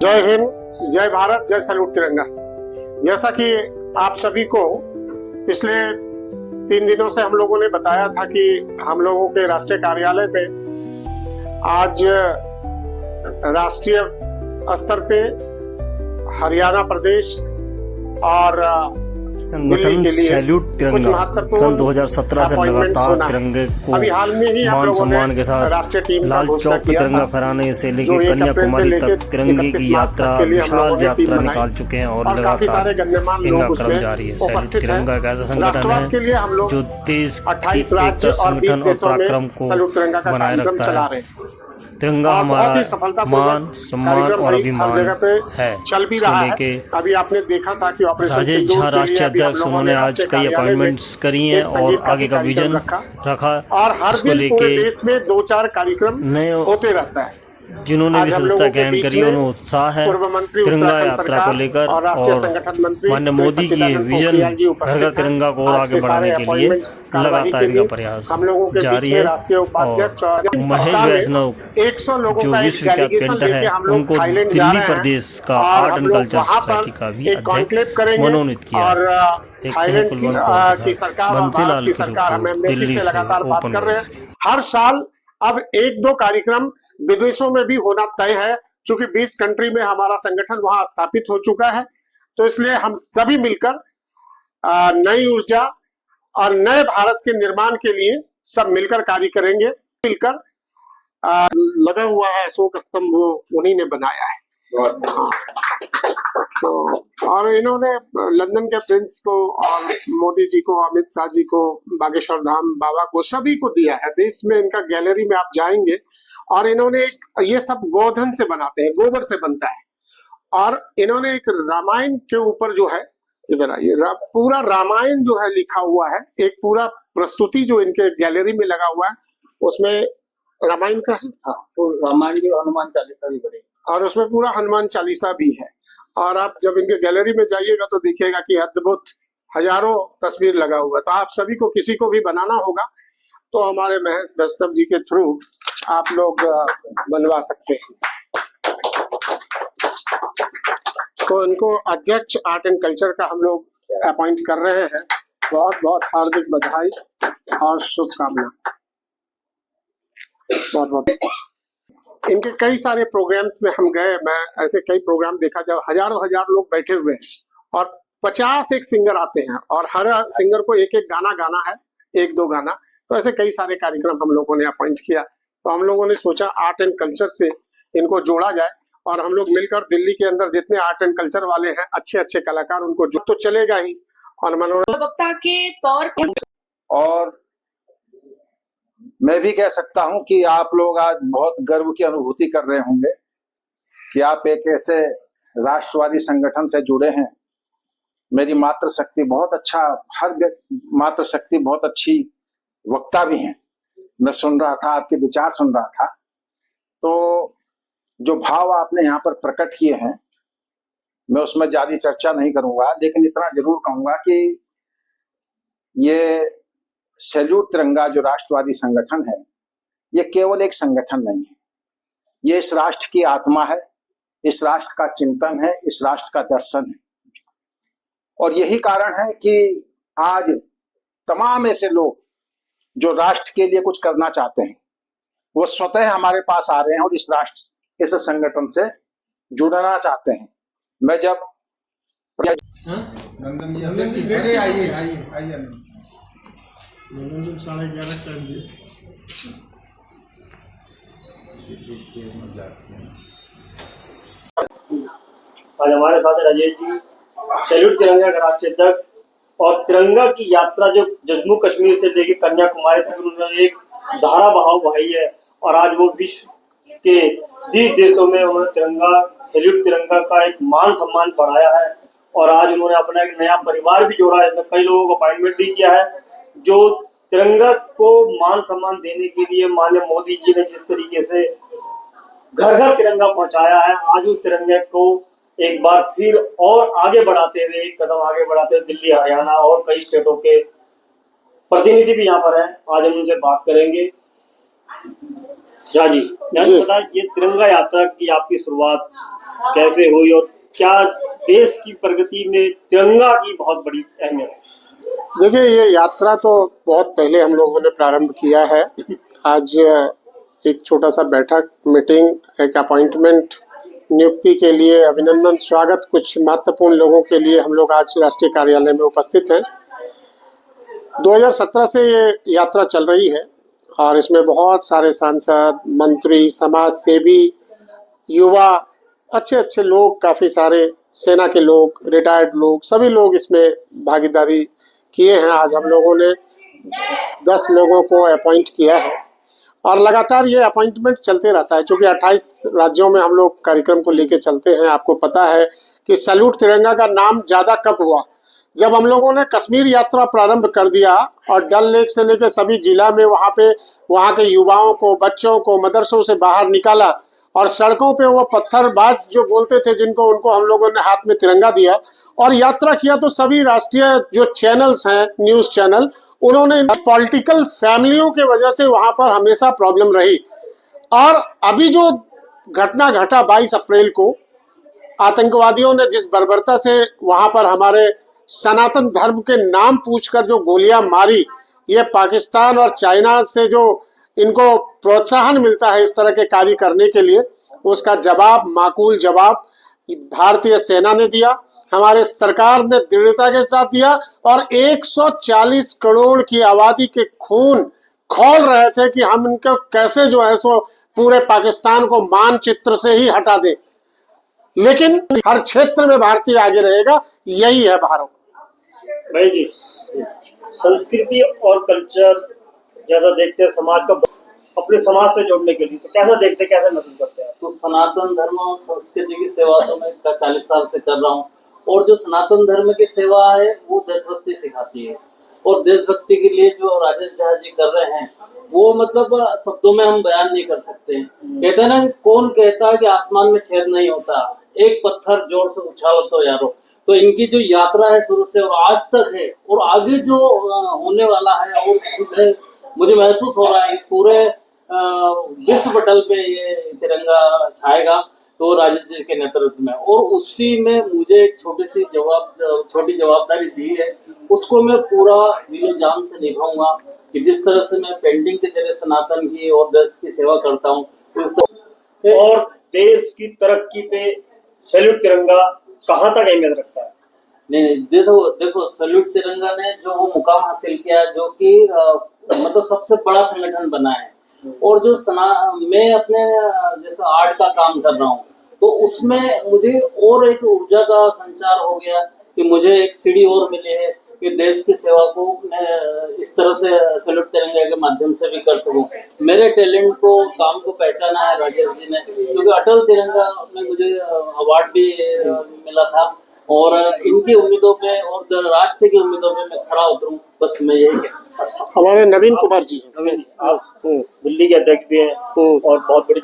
जय हिंद, जय भारत, जय सैल्यूट तिरंगा। जैसा कि आप सभी को पिछले 3 दिनों से हम लोगों ने बताया था कि हम लोगों के राष्ट्रीय कार्यालय में आज राष्ट्रीय स्तर पे हरियाणा प्रदेश और संगठन सैल्यूट तिरंगा सन 2017 से लगातार तिरंगे को मान सम्मान के साथ लाल चौक पर तिरंगा फहराने से लेकर कन्याकुमारी तक तिरंगे की यात्रा विशाल यात्रा निकाल चुके हैं और लगातार इनका क्रम जारी है। सैल्यूट तिरंगा एक ऐसा संगठन है जो देश की एकता, संगठन और पराक्रम को बनाए रखता है। तिरंगा हमारा मान, सम्मान और अभिमान है। चल भी रहा है। अभी आपने देखा था कि ऑपरेशन राजेश झा राष्ट्रीय अध्यक्ष, उन्होंने आज कई अपॉइंटमेंट्स करी हैं और आगे का विजन रखा और हर दिन पूरे देश में 2-4 कार्यक्रम होते रहता है। जिन्होंने भी सदस्यता ग्रहण करी उन्हें उत्साह है तिरंगा यात्रा को लेकर और माननीय मोदी की विजन घर घर तिरंगा को आगे बढ़ाने के लिए लगातार इनका प्रयास जारी है। और महेश वैष्णव जो विश्वविख्यात पेंटर है, उनको दिल्ली प्रदेश का आर्ट एंड कल्चर सोसाइटी का भी अध्यक्ष मनोनीत किया। थाईलैंड की सरकार और भारत की सरकार हम एमबेसी से लगातार बात कर रहे हैं। हर साल अब 1-2 कार्यक्रम विदेशों में भी होना तय है, क्योंकि 20 कंट्री में हमारा संगठन वहां स्थापित हो चुका है। तो इसलिए हम सभी मिलकर नई ऊर्जा और नए भारत के निर्माण के लिए सब मिलकर कार्य करेंगे। मिलकर लगा हुआ है अशोक स्तंभ, वो उन्हीं ने बनाया है। हाँ। तो और इन्होंने लंदन के प्रिंस को और मोदी जी को, अमित शाह जी को, बागेश्वर धाम बाबा को, सभी को दिया है। देश में इनका गैलरी में आप जाएंगे और इन्होंने ये सब गोधन से बनाते हैं, गोबर से बनता है। और इन्होंने एक रामायण के ऊपर जो है, इधर आइए, पूरा रामायण जो है लिखा हुआ है, एक पूरा प्रस्तुति जो इनके गैलरी में लगा हुआ है, उसमें रामायण का है। हाँ, तो रामायण की हनुमान चालीसा भी बनेगी और उसमें पूरा हनुमान चालीसा भी है। और आप जब इनके गैलरी में जाइएगा तो देखिएगा कि अद्भुत हजारों तस्वीर लगा हुआ है। तो आप सभी को, किसी को भी बनाना होगा तो हमारे महेश वैष्णव जी के थ्रू आप लोग बनवा सकते हैं। तो इनको अध्यक्ष आर्ट एंड कल्चर का हम लोग अपॉइंट कर रहे हैं। बहुत बहुत हार्दिक बधाई और शुभकामना। बहुत बहुत इनके कई सारे प्रोग्राम्स में हम गए, मैं ऐसे कई प्रोग्राम देखा जब हजार लोग बैठे हुए हैं और 50 एक सिंगर आते हैं और हर सिंगर को एक गाना गाना है, 1-2 गाना। तो ऐसे कई सारे कार्यक्रम हम लोगों ने अपॉइंट किया। तो हम लोगों ने सोचा आर्ट एंड कल्चर से इनको जोड़ा जाए और हम लोग मिलकर दिल्ली के अंदर जितने आर्ट एंड कल्चर वाले हैं, अच्छे कलाकार, उनको जो तो चलेगा ही और मनोरंजन के तौर पर। और मैं भी कह सकता हूं कि आप लोग आज बहुत गर्व की अनुभूति कर रहे होंगे कि आप एक ऐसे राष्ट्रवादी संगठन से जुड़े हैं। मेरी मातृशक्ति बहुत अच्छा, हर मातृशक्ति बहुत अच्छी वक्ता भी हैं। मैं सुन रहा था, आपके विचार सुन रहा था, तो जो भाव आपने यहाँ पर प्रकट किए हैं, मैं उसमें ज्यादा चर्चा नहीं करूंगा, लेकिन इतना जरूर कहूंगा कि ये सैल्यूट तिरंगा जो राष्ट्रवादी संगठन है, ये केवल एक संगठन नहीं है, ये इस राष्ट्र की आत्मा है, इस राष्ट्र का चिंतन है, इस राष्ट्र का दर्शन है। और यही कारण है कि आज तमाम ऐसे लोग जो राष्ट्र के लिए कुछ करना चाहते हैं, वो स्वतः हमारे पास आ रहे हैं और इस राष्ट्र, इस संगठन से जुड़ना चाहते हैं। मैं जब आज हमारे साथ राजेश जी, सैल्यूट तिरंगा के राष्ट्रीय अध्यक्ष, और तिरंगा की यात्रा जो जम्मू कश्मीर से लेकर कन्याकुमारी तक उन्होंने एक धारा बहाव बहाई है और आज वो विश्व के 20 देशों में उन्होंने तिरंगा, सैल्यूट तिरंगा का एक मान सम्मान बढ़ाया है। और आज उन्होंने अपना एक नया परिवार भी जोड़ा है, कई लोगों को अपॉइंटमेंट भी किया है। जो तिरंगा को मान सम्मान देने के लिए माननीय मोदी जी ने जिस तरीके से घर घर तिरंगा पहुंचाया है, आज उस तिरंगे को एक बार फिर और आगे बढ़ाते हुए, एक कदम आगे बढ़ाते हुए दिल्ली, हरियाणा और कई स्टेटों के प्रतिनिधि भी यहाँ पर हैं। आज हम उनसे बात करेंगे। जी, बता, ये तिरंगा यात्रा की आपकी शुरुआत कैसे हुई और क्या देश की प्रगति में तिरंगा की बहुत बड़ी अहमियत है? देखिए, ये यात्रा तो बहुत पहले हम लोगों ने प्रारंभ किया है। आज एक छोटा सा बैठक, मीटिंग, एक अपॉइंटमेंट, नियुक्ति के लिए अभिनंदन स्वागत कुछ महत्वपूर्ण लोगों के लिए हम लोग आज राष्ट्रीय कार्यालय में उपस्थित हैं। 2017 से ये यात्रा चल रही है और इसमें बहुत सारे सांसद, मंत्री, समाज सेवी, युवा, अच्छे अच्छे लोग, काफ़ी सारे सेना के लोग, रिटायर्ड लोग, सभी लोग इसमें भागीदारी किए हैं। आज हम लोगों ने 10 लोगों को अपॉइंट किया है और लगातार ये अपॉइंटमेंट चलते रहता है, क्योंकि 28 राज्यों में हम लोग कार्यक्रम को लेके चलते हैं। आपको पता है कि सैल्यूट तिरंगा का नाम ज़्यादा कब हुआ, जब हम लोगों ने कश्मीर यात्रा प्रारंभ कर दिया और डल लेक से लेकर सभी जिला में वहाँ के युवाओं को, बच्चों को मदरसों से बाहर निकाला और सड़कों पे वो पत्थरबाज जो बोलते थे जिनको, उनको हम लोगों ने हाथ में तिरंगा दिया और यात्रा किया। तो सभी राष्ट्रीय जो चैनल्स हैं, न्यूज़ चैनल, उन्होंने पॉलिटिकल फैमिलियों के वजह से वहाँ पर हमेशा प्रॉब्लम रही। और अभी जो घटना घटा 22 अप्रैल को, आतंकवादियों ने जिस बर्बरता से वहाँ पर हमारे सनातन धर्म के नाम पूछकर जो गोलियां मारी, ये पाकिस्तान और चाइना से जो इनको प्रोत्साहन मिलता है इस तरह के कार्य करने के लिए, उसका जवाब, माकूल जवाब भारतीय सेना ने दिया, हमारे सरकार ने दृढ़ता के साथ दिया। और 140 करोड़ की आबादी के खून खौल रहे थे कि हम इनको कैसे जो है सो पूरे पाकिस्तान को मानचित्र से ही हटा दें, लेकिन हर क्षेत्र में भारतीय आगे रहेगा। यही है भारत। भाई जी, संस्कृति और कल्चर जैसा देखते हैं समाज का, अपने समाज से जोड़ने के लिए, तो कैसा देखते हैं, कैसे महसूस करते हैं? तो सनातन धर्म और संस्कृति की सेवा तो मैं 40 साल से कर रहा हूँ और जो सनातन धर्म की सेवा है वो देशभक्ति सिखाती है। और देशभक्ति के लिए जो राजेश झा जी कर रहे हैं वो मतलब शब्दों में हम बयान नहीं कर सकते। कहते हैं ना, कौन कहता है कि आसमान में छेद नहीं होता, एक पत्थर जोर से उछालो तो यारो। तो इनकी जो यात्रा है शुरू से और आज तक है और आगे जो होने वाला है, और मुझे महसूस हो रहा है पूरे विश्व पटल पे ये तिरंगा छाएगा तो राजेश जी के नेतृत्व में। और उसी में मुझे एक छोटी जवाबदारी दी है, उसको मैं पूरा दिलो जान से निभाऊंगा कि जिस तरह से मैं पेंटिंग के जरिए सनातन की और देश की सेवा करता हूँ, उस तरह। और देश की तरक्की पे सैल्यूट तिरंगा कहाँ तक अहमियत रखता है? नहीं, देखो सैल्यूट तिरंगा ने जो वो मुकाम हासिल किया, जो कि मतलब सबसे बड़ा संगठन बना है। और जो मैं अपने जैसा आर्ट का काम कर रहा हूँ, तो उसमें मुझे और एक ऊर्जा का संचार हो गया कि मुझे एक सीढ़ी और मिली है कि देश की सेवा को मैं इस तरह से सैल्यूट तिरंगा के माध्यम से भी कर सकूं। मेरे टैलेंट को, काम को पहचाना है राजेश जी ने, क्योंकि अटल तिरंगा में मुझे अवार्ड भी मिला था। और इनकी उम्मीदों पे और राष्ट्र की उम्मीदों पे मैं खरा उतरूं, बस मैं यही कहना चाहता हूं। हमारे नवीन कुमार जी, नवीन जी, आप दिल्ली के अध्यक्ष भी हैं और बहुत बड़ी